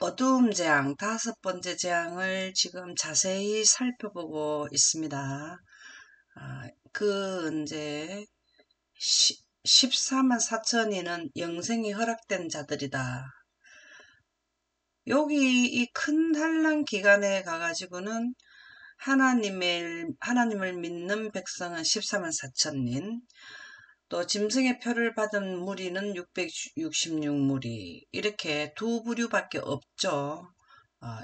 어두움 재앙 다섯 번째 재앙을 지금 자세히 살펴보고 있습니다. 이제 14만 4천이는 영생이 허락된 자들이다. 여기 이 큰 환란 기간에 가가지고는 하나님을 믿는 백성은 14만 4천인, 또 짐승의 표를 받은 무리는 666무리, 이렇게 두 부류밖에 없죠.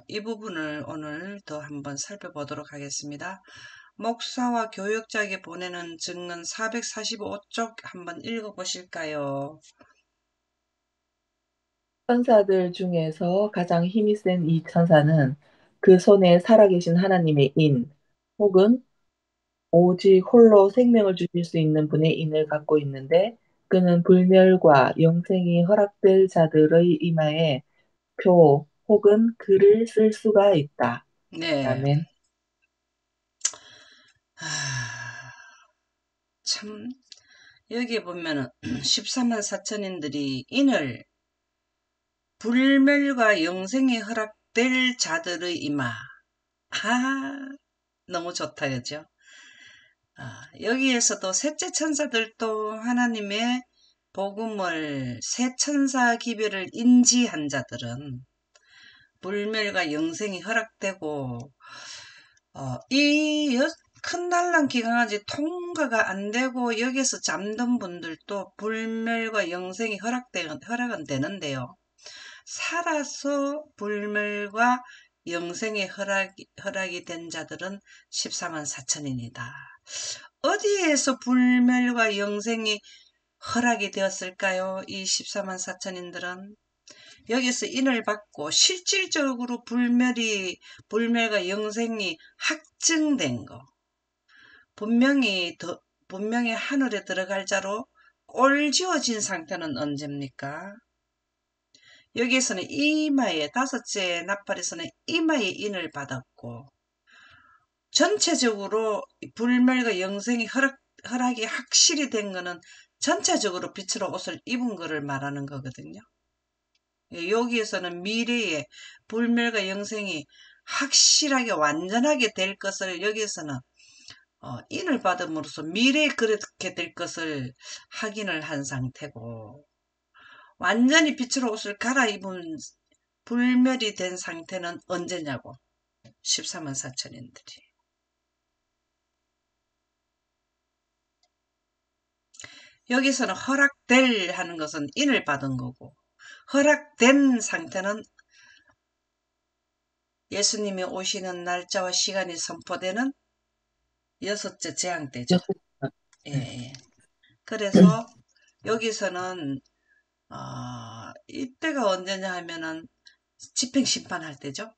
이 부분을 오늘 더 한번 살펴보도록 하겠습니다. 목사와 교역자에게 보내는 증언 445쪽 한번 읽어보실까요? 천사들 중에서 가장 힘이 센 이 천사는 그 손에 살아계신 하나님의 인, 혹은 오직 홀로 생명을 주실 수 있는 분의 인을 갖고 있는데, 그는 불멸과 영생이 허락될 자들의 이마에 표 혹은 글을 쓸 수가 있다. 네. 아멘. 아, 참, 여기에 보면은 14만 4천인들이 인을 불멸과 영생이 허락될 자들의 이마. 너무 좋다, 그죠? 여기에서도 셋째 천사들도 하나님의 복음을, 새 천사 기별을 인지한 자들은 불멸과 영생이 허락되고, 큰 난란 기간까지 통과가 안 되고 여기서 잠든 분들도 불멸과 영생이 허락은 되는데요. 살아서 불멸과 영생의 허락이 된 자들은 14만 4천입니다. 어디에서 불멸과 영생이 허락이 되었을까요? 이 14만 4천인들은 여기서 인을 받고 실질적으로 불멸과 영생이 확증된 거. 분명히 하늘에 들어갈 자로 꼴지어진 상태는 언제입니까? 여기에서는 이마에, 다섯째 나팔에서는 이마에 인을 받았고, 전체적으로 불멸과 영생이 허락이 확실히 된 거는 전체적으로 빛으로 옷을 입은 거를 말하는 거거든요. 여기에서는 미래에 불멸과 영생이 확실하게 완전하게 될 것을, 여기에서는 인을 받음으로써 미래에 그렇게 될 것을 확인을 한 상태고, 완전히 빛으로 옷을 갈아입은 불멸이 된 상태는 언제냐고. 14만 4천인들이. 여기서는 허락될 하는 것은 인을 받은 거고, 허락된 상태는 예수님이 오시는 날짜와 시간이 선포되는 여섯째 재앙 때죠. 여섯 번. 예, 예. 그래서 여기서는 이때가 언제냐 하면은 집행심판할 때죠.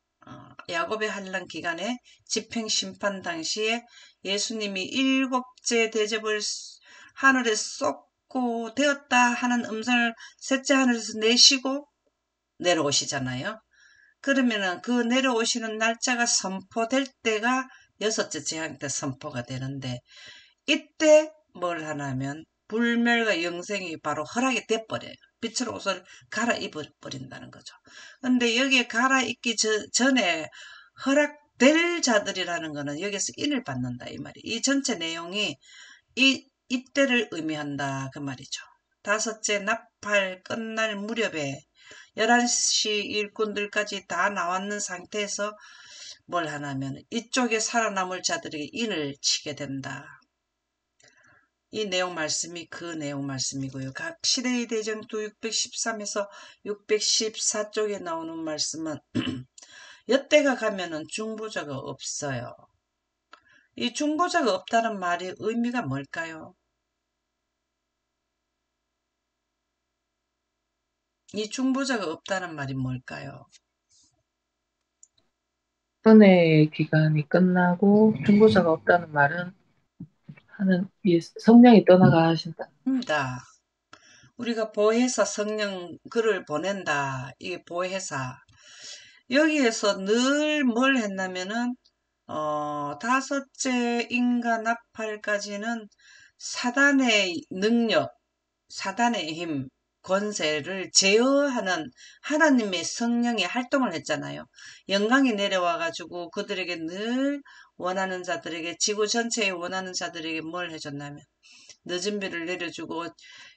야곱의 환란 기간에 집행심판 당시에 예수님이 일곱째 대접을 하늘에 쏟고 되었다 하는 음성을 셋째 하늘에서 내시고 내려오시잖아요. 그러면은 그 내려오시는 날짜가 선포될 때가 여섯째 재앙 때 선포가 되는데, 이때 뭘 하냐면 불멸과 영생이 바로 허락이 돼버려요. 빛으로 옷을 갈아입어버린다는 거죠. 근데 여기에 갈아입기 전에 허락될 자들이라는 거는 여기서 인을 받는다 이 말이. 이 전체 내용이 이때를 의미한다 그 말이죠. 다섯째 나팔 끝날 무렵에 11시 일꾼들까지 다 나왔는 상태에서 뭘 하냐면 이쪽에 살아남을 자들에게 인을 치게 된다. 이 내용 말씀이 그 내용 말씀이고요. 각 시대의 대정도 613에서 614쪽에 나오는 말씀은 여때가 가면은 중보자가 없어요. 이 중보자가 없다는 말이 의미가 뭘까요? 이 중보자가 없다는 말이 뭘까요? 은혜의 기간이 끝나고 중보자가 없다는 말은 성령이 떠나가신다. 입니다. 우리가 보혜사 성령 글을 보낸다. 이게 보혜사. 여기에서 늘 뭘 했냐면은 다섯째 인간 나팔까지는 사단의 능력, 사단의 힘, 권세를 제어하는 하나님의 성령이 활동을 했잖아요. 영광이 내려와가지고 그들에게 늘 원하는 자들에게, 지구 전체에 원하는 자들에게 뭘 해줬냐면 늦은 비를 내려주고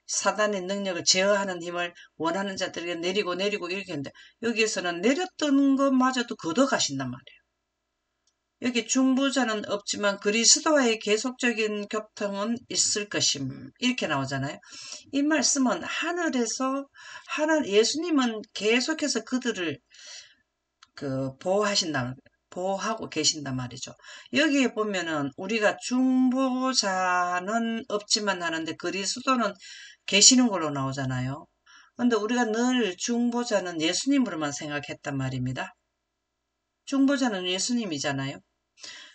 사단의 능력을 제어하는 힘을 원하는 자들에게 내리고 이렇게 했는데, 여기에서는 내렸던 것마저도 걷어가신단 말이에요. 여기 중보자는 없지만 그리스도와의 계속적인 교통은 있을 것임, 이렇게 나오잖아요. 이 말씀은 하늘에서 예수님은 계속해서 그들을 보호하고 계신단 말이죠. 여기에 보면은 우리가 중보자는 없지만 하는데 그리스도는 계시는 걸로 나오잖아요. 근데 우리가 늘 중보자는 예수님으로만 생각했단 말입니다. 중보자는 예수님이잖아요.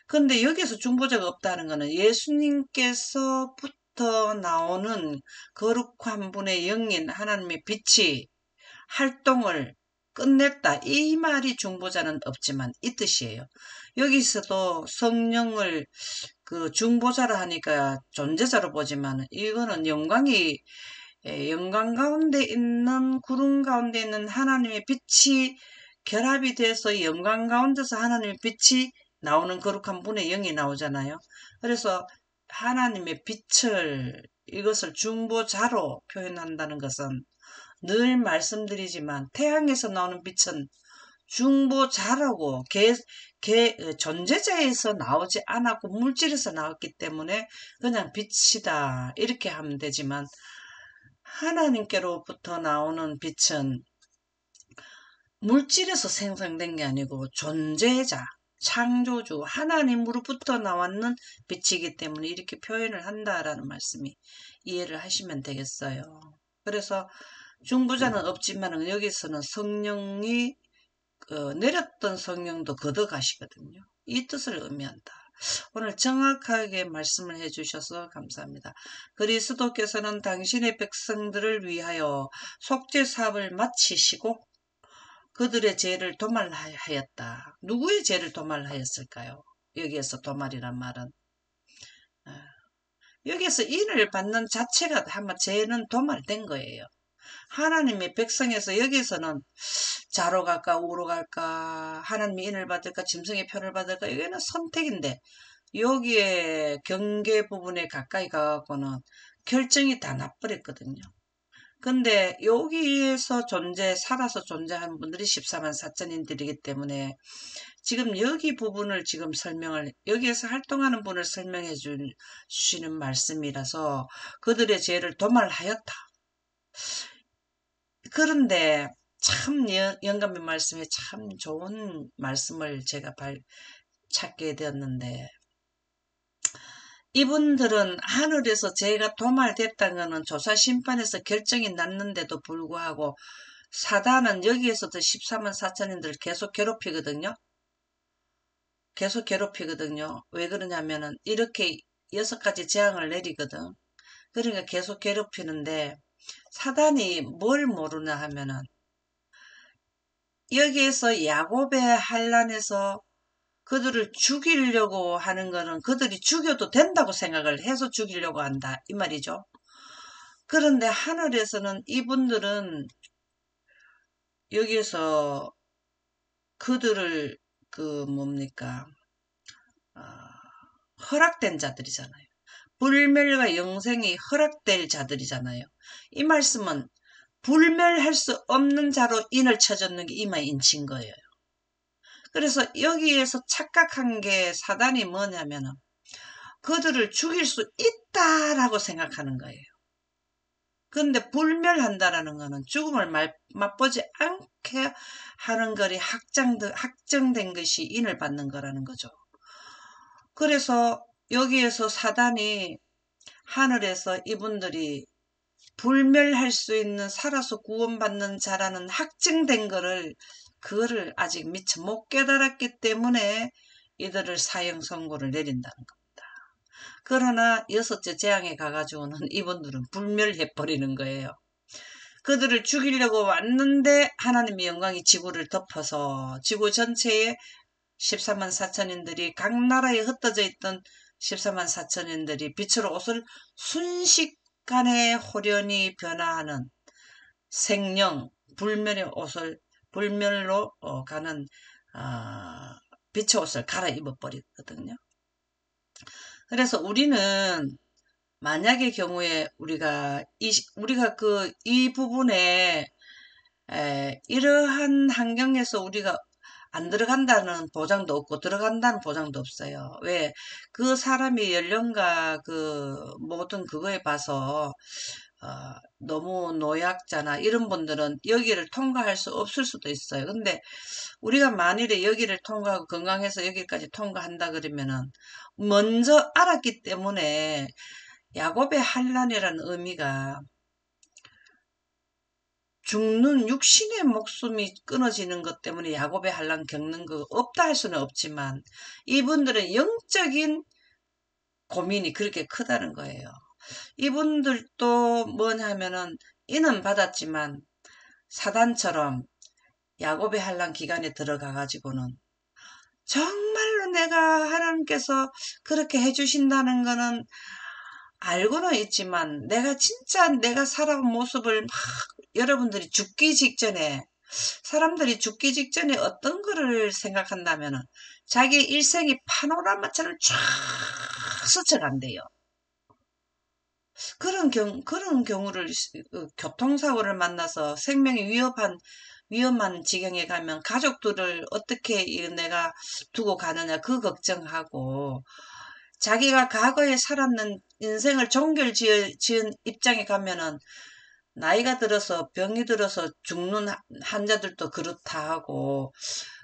근데 여기서 중보자가 없다는 것은 예수님께서부터 나오는 거룩한 분의 영인 하나님의 빛이 활동을 끝냈다, 이 말이 중보자는 없지만 이 뜻이에요. 여기서도 성령을 중보자라 하니까 존재자로 보지만 이거는 영광 가운데 있는, 구름 가운데 있는 하나님의 빛이 결합이 돼서 영광 가운데서 하나님의 빛이 나오는 거룩한 분의 영이 나오잖아요. 그래서 하나님의 빛을, 이것을 중보자로 표현한다는 것은 늘 말씀드리지만 태양에서 나오는 빛은 중보자라고 존재자에서 나오지 않았고 물질에서 나왔기 때문에 그냥 빛이다 이렇게 하면 되지만, 하나님께로부터 나오는 빛은 물질에서 생성된 게 아니고 존재자, 창조주 하나님으로부터 나왔는 빛이기 때문에 이렇게 표현을 한다라는 말씀이 이해를 하시면 되겠어요. 그래서 중보자는 없지만 여기서는 성령이 내렸던 성령도 걷어가시거든요. 이 뜻을 의미한다. 오늘 정확하게 말씀을 해주셔서 감사합니다. 그리스도께서는 당신의 백성들을 위하여 속죄 사업을 마치시고 그들의 죄를 도말하였다. 누구의 죄를 도말하였을까요? 여기에서 도말이란 말은 여기에서 인을 받는 자체가 아마 죄는 도말된 거예요. 하나님의 백성에서 여기서는 좌로 갈까 우로 갈까, 하나님의 인을 받을까 짐승의 표를 받을까, 이게는 선택인데 여기에 경계 부분에 가까이 가갖고는 결정이 다 나버렸거든요. 근데 여기에서 살아서 존재하는 분들이 14만 4천인들이기 때문에 지금 여기 부분을 지금 여기에서 활동하는 분을 설명해 주시는 말씀이라서 그들의 죄를 도말하였다. 그런데 참 영감의 말씀에 참 좋은 말씀을 제가 찾게 되었는데, 이분들은 하늘에서 죄가 도말됐다는 것은 조사 심판에서 결정이 났는데도 불구하고 사단은 여기에서도 14만 4천인들을 계속 괴롭히거든요. 왜 그러냐면은 이렇게 6가지 재앙을 내리거든. 그러니까 계속 괴롭히는데, 사단이 뭘 모르나 하면은 여기에서 야곱의 환란에서 그들을 죽이려고 하는 거는 그들이 죽여도 된다고 생각을 해서 죽이려고 한다, 이 말이죠. 그런데 하늘에서는 이분들은 여기에서 그들을 허락된 자들이잖아요. 불멸과 영생이 허락될 자들이잖아요. 이 말씀은 불멸할 수 없는 자로 인을 쳐줬는 게 이마 인친 거예요. 그래서 여기에서 착각한 게 사단이 뭐냐면은 그들을 죽일 수 있다라고 생각하는 거예요. 그런데 불멸한다라는 거는 죽음을 맛보지 않게 하는 것이 확정된 것이 인을 받는 거라는 거죠. 그래서 여기에서 사단이 하늘에서 이분들이 불멸할 수 있는, 살아서 구원받는 자라는 확증된 그거를 아직 미처 못 깨달았기 때문에 이들을 사형 선고를 내린다는 겁니다. 그러나 6째 재앙에 가가지고는 이분들은 불멸해버리는 거예요. 그들을 죽이려고 왔는데 하나님의 영광이 지구를 덮어서 지구 전체에 14만 4천인들이, 각 나라에 흩어져 있던 14만 4천인들이 빛으로 옷을 순식간에 호련히 변화하는 생령, 불멸의 옷을, 불멸로 가는, 아, 빛의 옷을 갈아입어 버리거든요. 그래서 우리는 만약의 경우에 우리가 이 부분에 이러한 환경에서 우리가 안 들어간다는 보장도 없고 들어간다는 보장도 없어요. 왜? 그 사람의 연령과 그 모든 그거에 봐서 너무 노약자나 이런 분들은 여기를 통과할 수 없을 수도 있어요. 근데 우리가 만일에 여기를 통과하고 건강해서 여기까지 통과한다 그러면은 먼저 알았기 때문에 야곱의 환란이라는 의미가 죽는 육신의 목숨이 끊어지는 것 때문에 야곱의 환란 겪는 거 없다 할 수는 없지만 이분들은 영적인 고민이 그렇게 크다는 거예요. 이분들도 뭐냐면은 이는 받았지만 사단처럼 야곱의 환란 기간에 들어가 가지고는 정말로 내가 하나님께서 그렇게 해주신다는 거는 알고는 있지만 내가 진짜 내가 살아온 모습을 막 여러분들이 죽기 직전에 사람들이 죽기 직전에 어떤 거를 생각한다면은 자기 일생이 파노라마처럼 쫙 스쳐간대요. 그런 경우를 교통사고를 만나서 생명이 위험한 지경에 가면 가족들을 어떻게 내가 두고 가느냐 그 걱정하고 자기가 과거에 살았는 인생을 지은 입장에 가면은 나이가 들어서 병이 들어서 죽는 환자들도 그렇다 하고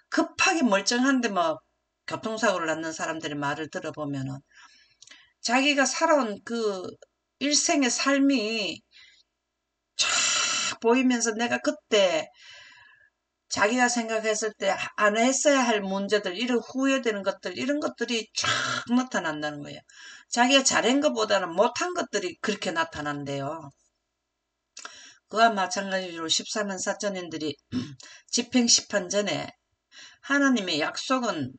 급하게 멀쩡한데 뭐 교통사고를 낳는 사람들의 말을 들어보면은 자기가 살아온 그 일생의 삶이 쫙 보이면서 내가 그때 자기가 생각했을 때 안 했어야 할 문제들, 이런 후회되는 것들, 이런 것들이 쫙 나타난다는 거예요. 자기가 잘한 것보다는 못한 것들이 그렇게 나타난대요. 그와 마찬가지로 14만 사천인들이 집행심판 전에 하나님의 약속은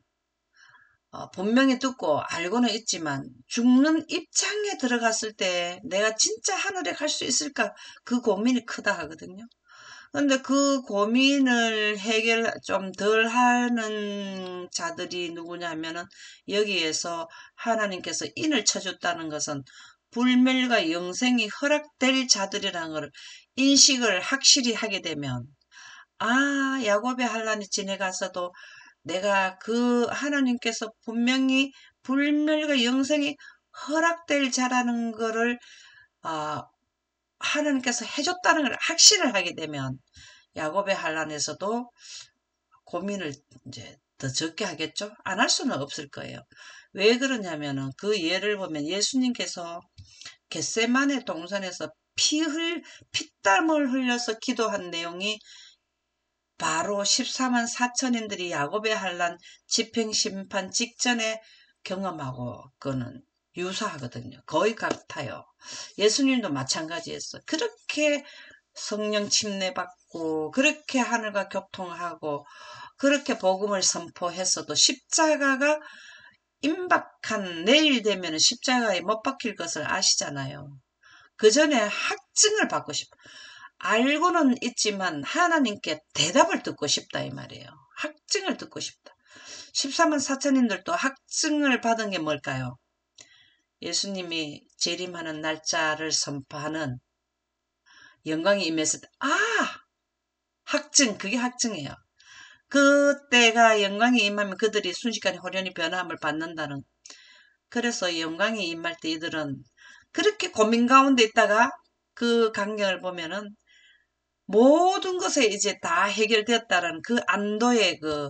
분명히 듣고 알고는 있지만 죽는 입장에 들어갔을 때 내가 진짜 하늘에 갈 수 있을까 그 고민이 크다 하거든요. 근데 그 고민을 좀 덜 하는 자들이 누구냐면은 여기에서 하나님께서 인을 쳐줬다는 것은 불멸과 영생이 허락될 자들이라는 걸 인식을 확실히 하게 되면 야곱의 환란이 지내가서도 내가 그 하나님께서 분명히 불멸과 영생이 허락될 자라는 거를 아, 하나님께서 해줬다는 걸 확신을 하게 되면 야곱의 환란에서도 고민을 이제 더 적게 하겠죠? 안 할 수는 없을 거예요. 왜 그러냐면은 그 예를 보면 예수님께서 겟세마네 동산에서 피땀을 흘려서 기도한 내용이 바로 14만 사천인들이 야곱의 환란 집행심판 직전에 경험하고 그거는 유사하거든요. 거의 같아요. 예수님도 마찬가지였어. 그렇게 성령 침례받고 그렇게 하늘과 교통하고 그렇게 복음을 선포했어도 십자가가 임박한 내일 되면 십자가에 못 박힐 것을 아시잖아요. 그 전에 확증을 받고 싶어. 알고는 있지만 하나님께 대답을 듣고 싶다 이 말이에요. 확증을 듣고 싶다. 14만 사천인들도 확증을 받은 게 뭘까요? 예수님이 재림하는 날짜를 선포하는 영광이 임했을 때 확증, 그게 확증이에요. 그때가 영광이 임하면 그들이 순식간에 호련히 변함을 받는다는. 그래서 영광이 임할 때 이들은 그렇게 고민 가운데 있다가 그 광경을 보면은 모든 것에 이제 다 해결되었다라는 그 안도의 그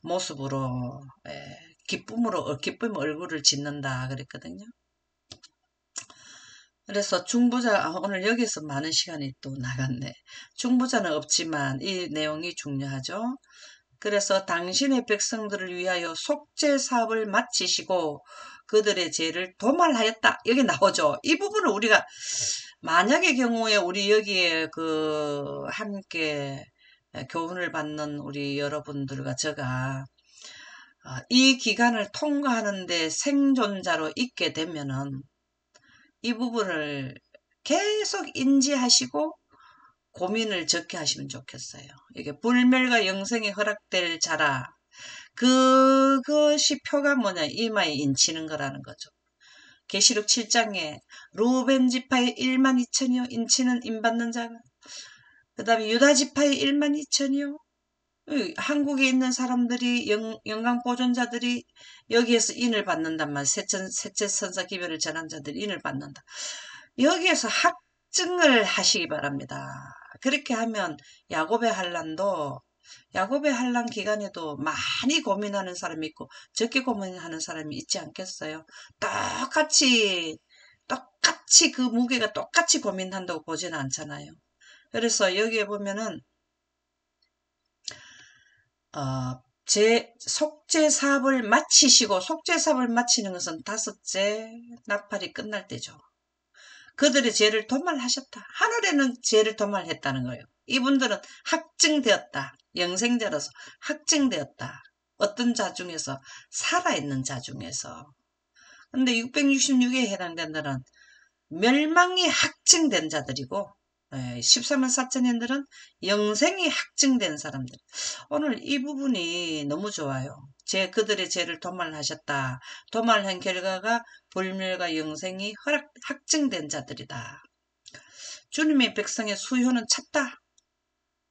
모습으로 기쁨 얼굴을 짓는다 그랬거든요. 그래서 오늘 여기서 많은 시간이 또 나갔네. 중보자는 없지만 이 내용이 중요하죠. 그래서 당신의 백성들을 위하여 속죄 사업을 마치시고 그들의 죄를 도말하였다. 여기 나오죠. 이 부분을 우리가 만약의 경우에 우리 여기에 함께 교훈을 받는 우리 여러분들과 제가 이 기간을 통과하는데 생존자로 있게 되면은 이 부분을 계속 인지하시고 고민을 적게 하시면 좋겠어요. 이게 불멸과 영생이 허락될 자라. 그것이 표가 뭐냐? 이마에 인치는 거라는 거죠. 계시록 7장에 루벤 지파의 1만 2천이요. 인치는 인받는 자가. 그 다음에 유다 지파의 1만 2천이요. 한국에 있는 사람들이 영광 보존자들이 여기에서 인을 받는단 말. 셋째 선사 기별을 전한 자들이 인을 받는다. 여기에서 확증을 하시기 바랍니다. 그렇게 하면 야곱의 환란 기간에도 많이 고민하는 사람이 있고 적게 고민하는 사람이 있지 않겠어요? 똑같이 그 무게가 똑같이 고민한다고 보지는 않잖아요. 그래서 여기에 보면은 제 속죄 사업을 마치시고, 속죄 사업을 마치는 것은 다섯째 나팔이 끝날 때죠. 그들의 죄를 도말하셨다. 하늘에는 죄를 도말했다는 거예요. 이분들은 확증되었다. 영생자로서 확증되었다. 어떤 자 중에서? 살아있는 자 중에서. 근데 666에 해당된다는 멸망이 확증된 자들이고 14만 4천인들은 영생이 확증된 사람들. 오늘 이 부분이 너무 좋아요. 그들의 죄를 도말하셨다. 도말한 결과가 불멸과 영생이 확증된 자들이다. 주님의 백성의 수효는 찼다.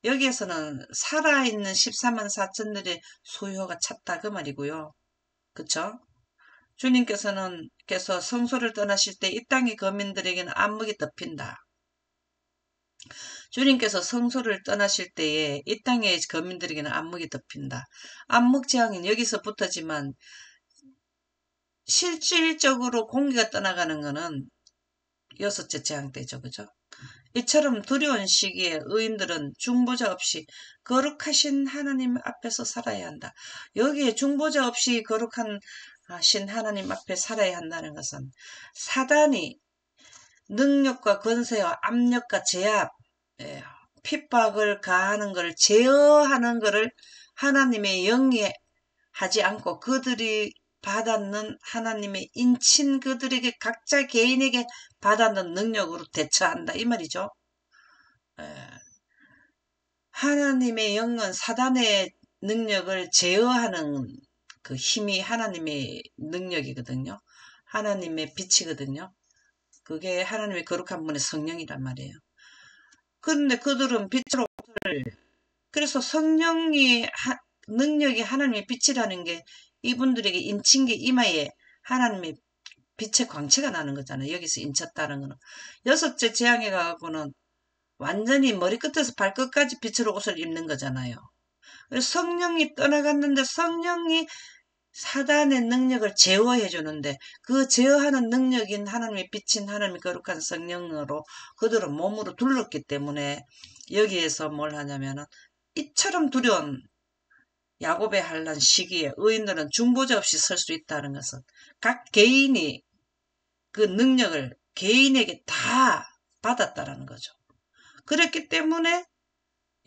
여기에서는 살아있는 14만 4천들의 수효가 찼다 그 말이고요. 그쵸? 주님께서 성소를 떠나실 때 이 땅의 거민들에게는 안목이 덮인다. 주님께서 성소를 떠나실 때에 이 땅의 거민들에게는 안목이 덮인다. 안목 재앙은 여기서부터지만 실질적으로 공기가 떠나가는 것은 여섯째 재앙 때죠. 그죠? 이처럼 두려운 시기에 의인들은 중보자 없이 거룩하신 하나님 앞에서 살아야 한다. 여기에 중보자 없이 거룩하신 하나님 앞에 살아야 한다는 것은 사단이 능력과 권세와 압력과 제압, 핍박을 가하는 것을 제어하는 것을 하나님의 영에 하지 않고 그들이 받았는 하나님의 인친 그들에게 각자 개인에게 받았는 능력으로 대처한다 이 말이죠. 하나님의 영은 사단의 능력을 제어하는 그 힘이 하나님의 능력이거든요. 하나님의 빛이거든요. 그게 하나님의 거룩한 분의 성령이란 말이에요. 그런데 그들은 빛으로 그래서 능력이 하나님의 빛이라는 게 이분들에게 인친 게 이마에 하나님의 빛의 광채가 나는 거잖아요. 여기서 인쳤다는 거는. 여섯째 재앙에 가고는 완전히 머리끝에서 발끝까지 빛으로 옷을 입는 거잖아요. 그래서 성령이 떠나갔는데 성령이 사단의 능력을 제어해 주는데 그 제어하는 능력인 하나님의 빛인 하나님의 거룩한 성령으로 그들은 몸으로 둘렀기 때문에 여기에서 뭘 하냐면은 이처럼 두려운 야곱의 환란 시기에 의인들은 중보자 없이 설 수 있다는 것은 각 개인이 그 능력을 개인에게 다 받았다라는 거죠. 그렇기 때문에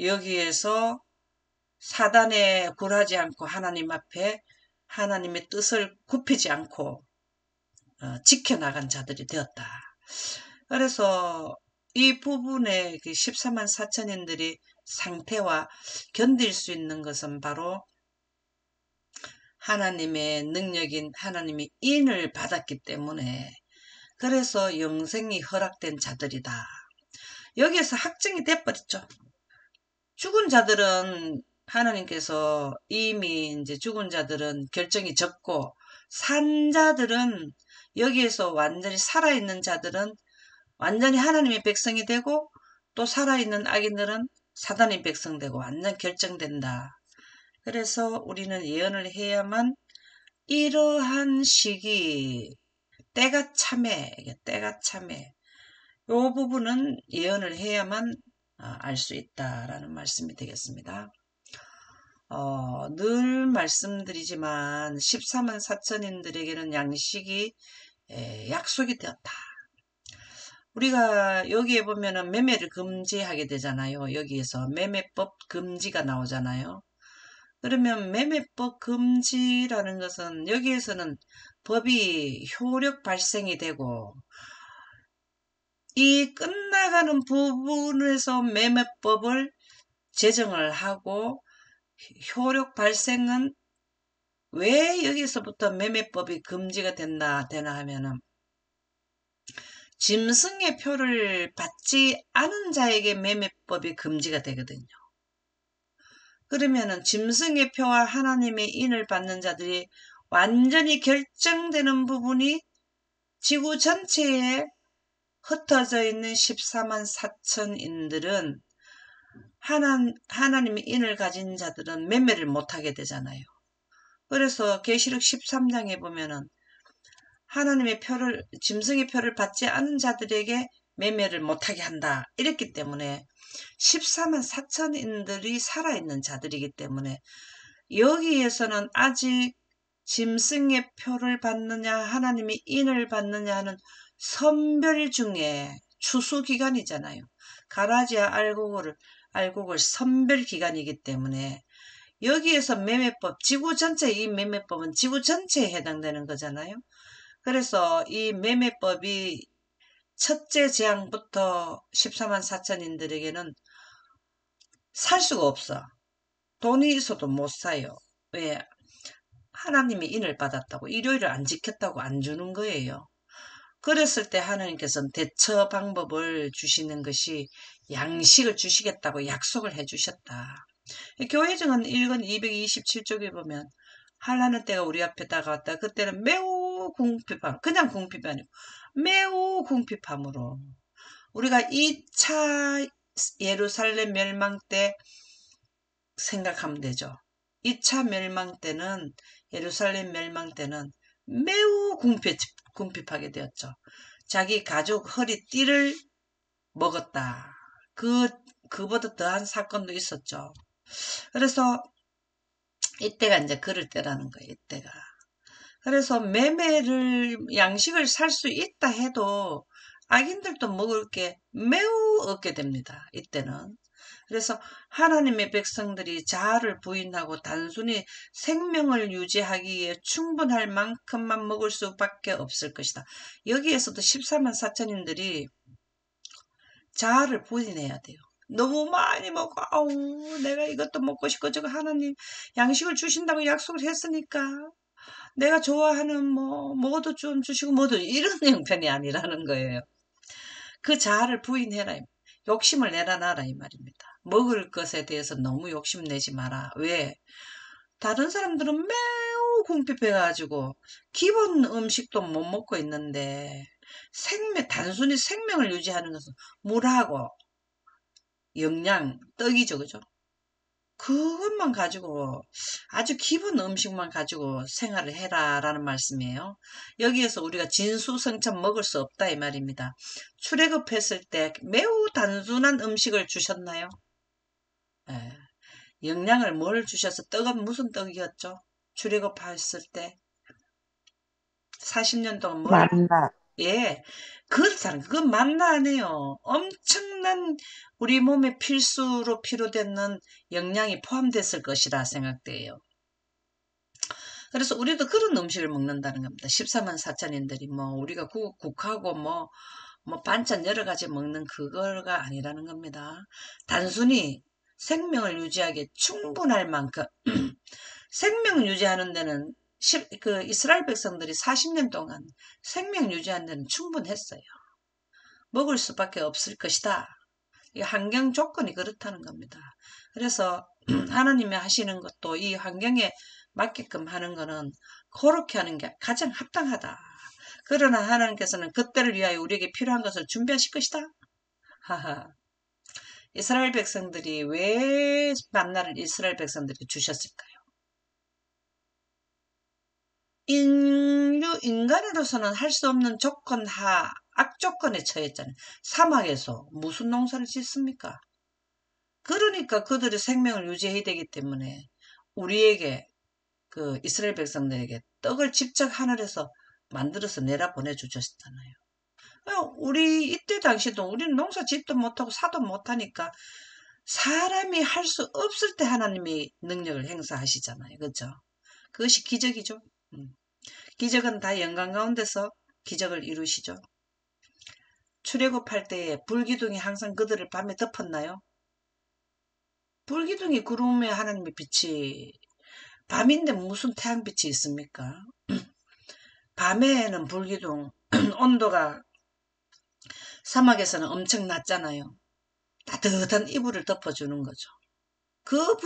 여기에서 사단에 굴하지 않고 하나님 앞에 하나님의 뜻을 굽히지 않고 지켜나간 자들이 되었다. 그래서 이 부분에 14만 4천인들이 상태와 견딜 수 있는 것은 바로 하나님의 능력인 하나님의 인을 받았기 때문에 그래서 영생이 허락된 자들이다. 여기에서 확증이 돼버렸죠. 죽은 자들은 하나님께서 이미 이제 죽은 자들은 결정이 졌고 산 자들은 여기에서 완전히 살아있는 자들은 완전히 하나님의 백성이 되고 또 살아있는 악인들은 사단의 백성 되고 완전 결정된다. 그래서 우리는 예언을 해야만 이러한 시기 때가 참해 요 부분은 예언을 해야만 알 수 있다라는 말씀이 되겠습니다. 늘 말씀드리지만 14만 4천인들에게는 양식이 약속이 되었다. 우리가 여기에 보면은 매매를 금지하게 되잖아요. 여기에서 매매법 금지가 나오잖아요. 그러면 매매법 금지라는 것은 여기에서는 법이 효력 발생이 되고 이 지나가는 부분에서 매매법을 제정을 하고 효력 발생은 왜 여기서부터 매매법이 금지가 되나 하면은 짐승의 표를 받지 않은 자에게 매매법이 금지가 되거든요. 그러면은 짐승의 표와 하나님의 인을 받는 자들이 완전히 결정되는 부분이 지구 전체에 흩어져 있는 14만 4천인들은 하나님의 인을 가진 자들은 매매를 못하게 되잖아요. 그래서 계시록 13장에 보면은 하나님의 표를, 짐승의 표를 받지 않은 자들에게 매매를 못하게 한다. 이랬기 때문에 14만 4천인들이 살아있는 자들이기 때문에 여기에서는 아직 짐승의 표를 받느냐 하나님의 인을 받느냐 하는 선별 중에 추수기간이잖아요. 가라지아 알곡을 선별기간이기 때문에 여기에서 매매법, 지구 전체 이 매매법은 지구 전체에 해당되는 거잖아요. 그래서 이 매매법이 첫째 재앙부터 14만 4천인들에게는 살 수가 없어. 돈이 있어도 못 사요. 왜? 하나님이 인을 받았다고 일요일을 안 지켰다고 안 주는 거예요. 그랬을 때 하나님께서는 대처 방법을 주시는 것이 양식을 주시겠다고 약속을 해주셨다. 교회증은 1권 227쪽에 보면 하나는 때가 우리 앞에 다가왔다. 그때는 매우 궁핍함, 그냥 궁핍이 아니고 매우 궁핍함으로 우리가 2차 예루살렘 멸망 때 생각하면 되죠. 2차 멸망 때는 예루살렘 멸망 때는 매우 궁핍하게 되었죠. 자기 가족 허리띠를 먹었다. 그보다 더한 사건도 있었죠. 그래서 이때가 이제 그럴 때라는 거예요. 이때가. 그래서 매매를 양식을 살 수 있다 해도 악인들도 먹을 게 매우 없게 됩니다. 이때는. 그래서 하나님의 백성들이 자아를 부인하고 단순히 생명을 유지하기에 충분할 만큼만 먹을 수밖에 없을 것이다. 여기에서도 14만 4천인들이 자아를 부인해야 돼요. 너무 많이 먹고 아우 내가 이것도 먹고 싶고 저거 하나님 양식을 주신다고 약속을 했으니까 내가 좋아하는 뭐도 좀 주시고 뭐도 이런 형편이 아니라는 거예요. 그 자아를 부인해라. 욕심을 내놔라 이 말입니다. 먹을 것에 대해서 너무 욕심내지 마라. 왜? 다른 사람들은 매우 궁핍해가지고 기본 음식도 못 먹고 있는데 단순히 생명을 유지하는 것은 물하고 영양, 떡이죠. 그죠? 그것만 가지고 아주 기본 음식만 가지고 생활을 해라라는 말씀이에요. 여기에서 우리가 진수성찬 먹을 수 없다 이 말입니다. 출애굽했을 때 매우 단순한 음식을 주셨나요? 예. 영양을 뭘 주셔서 떡은 무슨 떡이었죠? 출애굽했을 때 40년 동안 만나. 예, 그렇다는 그건 맞나 아니에요. 엄청난 우리 몸에 필수로 필요되는 영양이 포함됐을 것이라 생각돼요. 그래서 우리도 그런 음식을 먹는다는 겁니다. 14만 4천인들이 우리가 국하고 반찬 여러 가지 먹는 그거가 아니라는 겁니다. 단순히 생명을 유지하기에 충분할 만큼 생명 유지하는 데는 그 이스라엘 백성들이 40년 동안 생명 유지하는 데는 충분했어요. 먹을 수밖에 없을 것이다. 이 환경 조건이 그렇다는 겁니다. 그래서 하나님이 하시는 것도 이 환경에 맞게끔 하는 거는 그렇게 하는 게 가장 합당하다. 그러나 하나님께서는 그때를 위하여 우리에게 필요한 것을 준비하실 것이다. 하하. 이스라엘 백성들이 왜 만나를 이스라엘 백성들에게 주셨을까요? 인간으로서는 할 수 없는 악조건에 처했잖아요. 사막에서 무슨 농사를 짓습니까? 그러니까 그들의 생명을 유지해야 되기 때문에 우리에게 그 이스라엘 백성들에게 떡을 직접 하늘에서 만들어서 내라 보내주셨잖아요. 우리 이때 당시도 우리는 농사 짓도 못하고 사도 못하니까 사람이 할 수 없을 때 하나님이 능력을 행사하시잖아요. 그렇죠? 그것이 기적이죠. 기적은 다 영광 가운데서 기적을 이루시죠. 출애굽할 때에 불기둥이 항상 그들을 밤에 덮었나요? 불기둥이 구름에 하나님의 빛이 밤인데 무슨 태양빛이 있습니까? 밤에는 불기둥 온도가 사막에서는 엄청 낮잖아요. 따뜻한 이불을 덮어주는 거죠. 그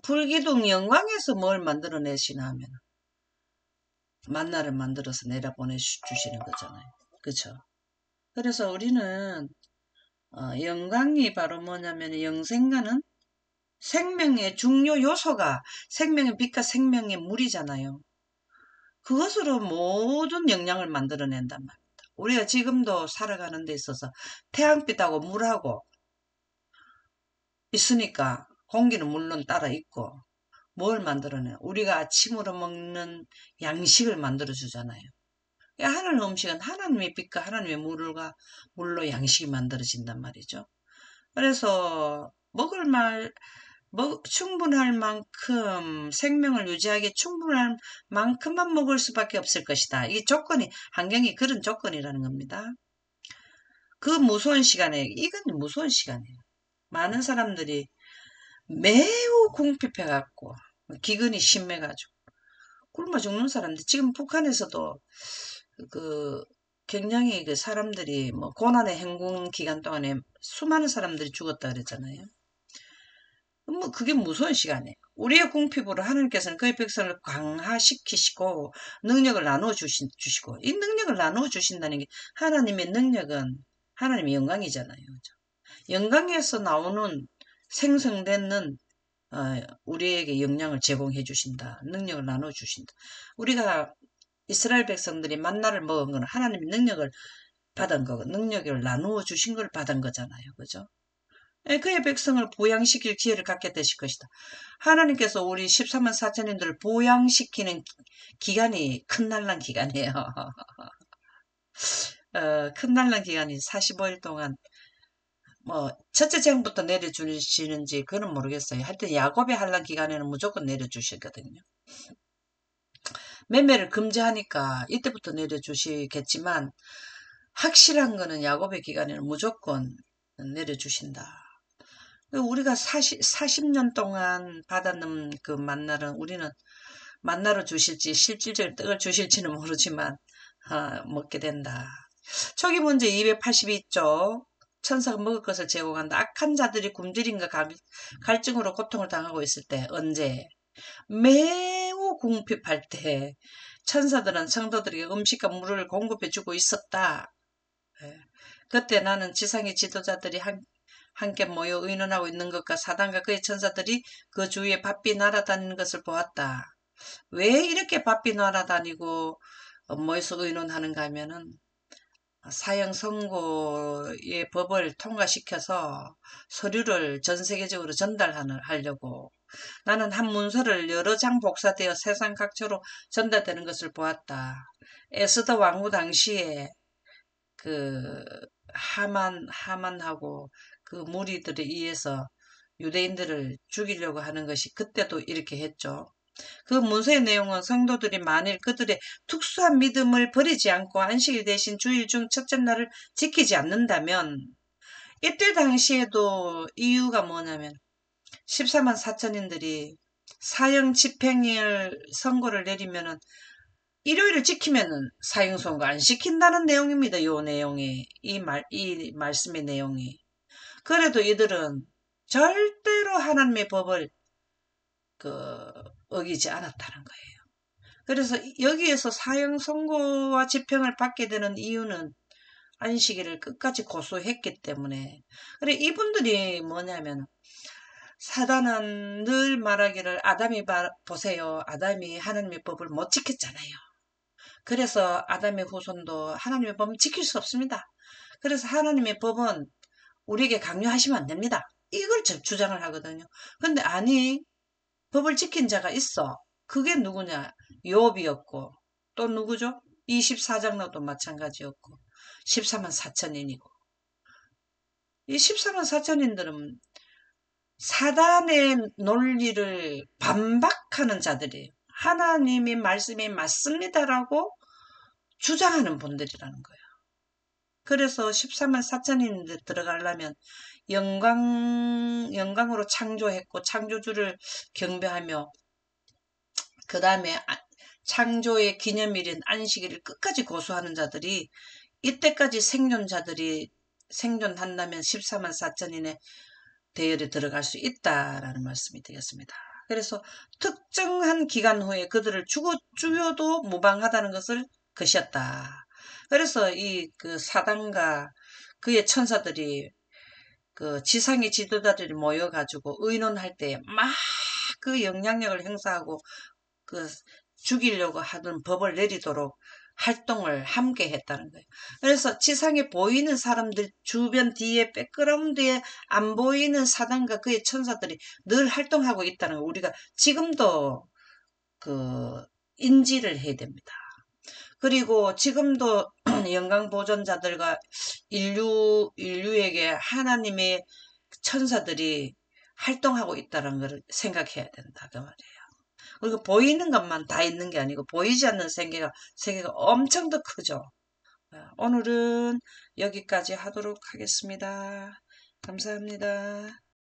불기둥 영광에서 뭘 만들어내시나 하면 만나를 만들어서 내려보내주시는 거잖아요. 그렇죠? 그래서 우리는 영광이 바로 뭐냐면 영생가는 생명의 중요 요소가 생명의 빛과 생명의 물이잖아요. 그것으로 모든 영양을 만들어낸단 말입니다. 우리가 지금도 살아가는 데 있어서 태양빛하고 물하고 있으니까 공기는 물론 따라 있고 뭘 만들어내? 우리가 아침으로 먹는 양식을 만들어 주잖아요. 하나님 음식은 하나님의 빛과 하나님의 물로 양식이 만들어진단 말이죠. 그래서 충분할 만큼 생명을 유지하기에 충분할 만큼만 먹을 수밖에 없을 것이다. 이 조건이 환경이 그런 조건이라는 겁니다. 그 무서운 시간에 이건 무서운 시간이에요. 많은 사람들이 매우 궁핍해갖고 기근이 심해가지고 굶어 죽는 사람들 지금 북한에서도 그 굉장히 그 사람들이 뭐 고난의 행군 기간 동안에 수많은 사람들이 죽었다 그랬잖아요. 뭐 그게 무서운 시간이에요. 우리의 궁핍으로 하나님께서는 그의 백성을 강화시키시고 능력을 나누어 주시고 이 능력을 나누어 주신다는 게 하나님의 능력은 하나님의 영광이잖아요. 그죠? 영광에서 나오는 생성되는 우리에게 영향을 제공해 주신다. 능력을 나눠 주신다. 우리가 이스라엘 백성들이 만나를 먹은 건 하나님의 능력을 받은 거고 능력을 나누어 주신 걸 받은 거잖아요. 그죠? 그의 백성을 보양시킬 기회를 갖게 되실 것이다. 하나님께서 우리 13만 4천인들을 보양시키는 기간이 큰 날란 기간이에요. 큰 날란 기간이 45일 동안 뭐 첫째 장부터 내려주시는지 그건 모르겠어요. 하여튼 야곱의 환란 기간에는 무조건 내려주시거든요. 매매를 금지하니까 이때부터 내려주시겠지만 확실한 거는 야곱의 기간에는 무조건 내려주신다. 우리가 40년 동안 받았는 그 만나는 우리는 만나로 주실지 실질적으로 떡을 주실지는 모르지만 먹게 된다. 초기 문제 282쪽 천사가 먹을 것을 제공한다. 악한 자들이 굶주림과 갈증으로 고통을 당하고 있을 때 언제? 매우 궁핍할 때 천사들은 성도들에게 음식과 물을 공급해주고 있었다. 예. 그때 나는 지상의 지도자들이 함께 모여 의논하고 있는 것과 사단과 그의 천사들이 그 주위에 바삐 날아다니는 것을 보았다. 왜 이렇게 바삐 날아다니고 모여서 의논하는가 하면은 사형 선고의 법을 통과시켜서 서류를 전 세계적으로 전달하려고 나는 한 문서를 여러 장 복사되어 세상 각처로 전달되는 것을 보았다. 에스더 왕후 당시에 그 하만하고 그 무리들에 의해서 유대인들을 죽이려고 하는 것이 그때도 이렇게 했죠. 그 문서의 내용은 성도들이 만일 그들의 특수한 믿음을 버리지 않고 안식일 대신 주일 중 첫째 날을 지키지 않는다면 이때 당시에도 이유가 뭐냐면 14만 4천인들이 사형 집행일 선고를 내리면은 일요일을 지키면은 사형 선고 안 시킨다는 내용입니다. 요 내용이 이 말씀의 내용이. 그래도 이들은 절대로 하나님의 법을 그 어기지 않았다는 거예요. 그래서 여기에서 사형 선고와 집행을 받게 되는 이유는 안식일을 끝까지 고수했기 때문에. 그래 이분들이 뭐냐면 사단은 늘 말하기를 아담이 보세요. 아담이 하나님의 법을 못 지켰잖아요. 그래서 아담의 후손도 하나님의 법은 지킬 수 없습니다. 그래서 하나님의 법은 우리에게 강요하시면 안 됩니다. 이걸 주장을 하거든요. 근데 아니 법을 지킨 자가 있어. 그게 누구냐? 욥이었고 또 누구죠? 24장로도 마찬가지였고 14만 4천인이고 이 14만 4천인들은 사단의 논리를 반박하는 자들이에요. 하나님의 말씀이 맞습니다라고 주장하는 분들이라는 거예요. 그래서 14만 4천인데 들어가려면 영광으로 창조했고 창조주를 경배하며 그 다음에 창조의 기념일인 안식일을 끝까지 고수하는 자들이 이때까지 생존자들이 생존한다면 14만 4천인의 대열에 들어갈 수 있다라는 말씀이 되겠습니다. 그래서 특정한 기간 후에 그들을 죽여도 무방하다는 것을 것이었다. 그래서 이 그 사단과 그의 천사들이 그 지상의 지도자들이 모여가지고 의논할 때 막 그 영향력을 행사하고 그 죽이려고 하던 법을 내리도록 활동을 함께 했다는 거예요. 그래서 지상에 보이는 사람들 주변 뒤에 백그라운드에 안 보이는 사단과 그의 천사들이 늘 활동하고 있다는 거 우리가 지금도 그 인지를 해야 됩니다. 그리고 지금도 영광 보존자들과 인류에게 하나님의 천사들이 활동하고 있다는 걸 생각해야 된다 그 말이에요. 그리고 보이는 것만 다 있는 게 아니고 보이지 않는 세계가 엄청 더 크죠. 오늘은 여기까지 하도록 하겠습니다. 감사합니다.